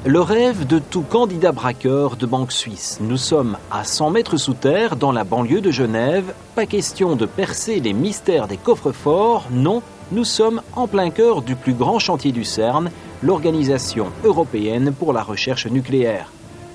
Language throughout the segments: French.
Le rêve de tout candidat braqueur de banque suisse. Nous sommes à 100 mètres sous terre, dans la banlieue de Genève. Pas question de percer les mystères des coffres-forts, non, nous sommes en plein cœur du plus grand chantier du CERN, l'Organisation européenne pour la recherche nucléaire.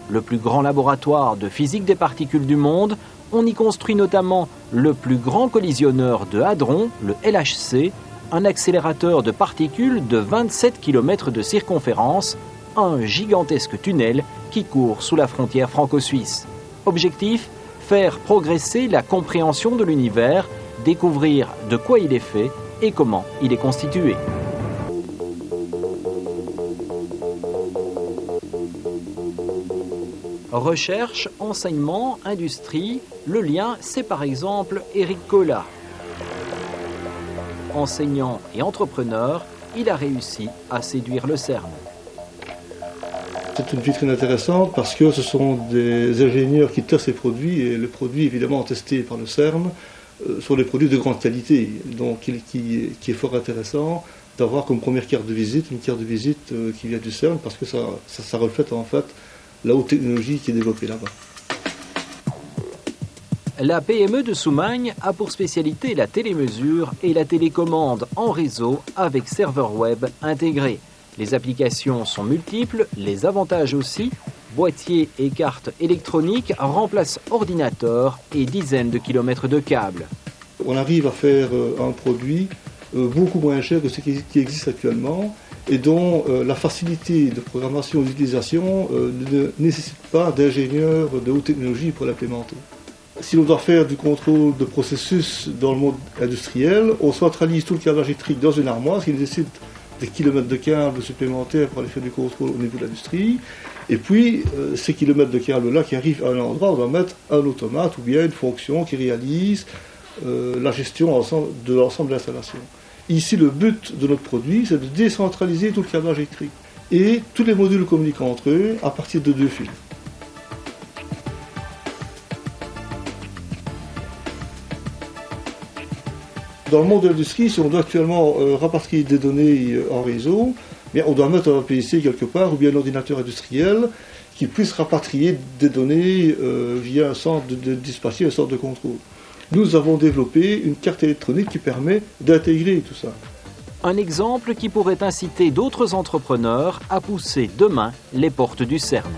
Le plus grand laboratoire de physique des particules du monde, on y construit notamment le plus grand collisionneur de hadrons, le LHC, un accélérateur de particules de 27 km de circonférence, un gigantesque tunnel qui court sous la frontière franco-suisse. Objectif, faire progresser la compréhension de l'univers, découvrir de quoi il est fait et comment il est constitué. Recherche, enseignement, industrie, le lien, c'est par exemple Éric Collat. Enseignant et entrepreneur, il a réussi à séduire le CERN. C'est une vitrine intéressante parce que ce sont des ingénieurs qui testent les produits et les produits évidemment testés par le CERN sont des produits de grande qualité. Donc qui est fort intéressant d'avoir comme première carte de visite une carte de visite qui vient du CERN parce que ça reflète en fait la haute technologie qui est développée là-bas. La PME de Soumagne a pour spécialité la télémesure et la télécommande en réseau avec serveur web intégré. Les applications sont multiples, les avantages aussi. Boîtiers et cartes électroniques remplacent ordinateurs et dizaines de kilomètres de câbles. On arrive à faire un produit beaucoup moins cher que ce qui existe actuellement et dont la facilité de programmation et d'utilisation ne nécessite pas d'ingénieurs de haute technologie pour l'implémenter. Si l'on doit faire du contrôle de processus dans le monde industriel, on centralise tout le câblage électrique dans une armoire, ce qui nécessite des kilomètres de câbles supplémentaires pour aller faire du contrôle au niveau de l'industrie. Et puis, ces kilomètres de câbles-là qui arrivent à un endroit, on va mettre un automate ou bien une fonction qui réalise la gestion de l'ensemble de l'installation. Ici, le but de notre produit, c'est de décentraliser tout le câblage électrique. Et tous les modules communiquent entre eux à partir de 2 fils. Dans le monde de l'industrie, si on doit actuellement rapatrier des données en réseau, bien on doit mettre un PLC quelque part ou bien un ordinateur industriel qui puisse rapatrier des données via un centre de dispatcher, un centre de contrôle. Nous avons développé une carte électronique qui permet d'intégrer tout ça. Un exemple qui pourrait inciter d'autres entrepreneurs à pousser demain les portes du CERN.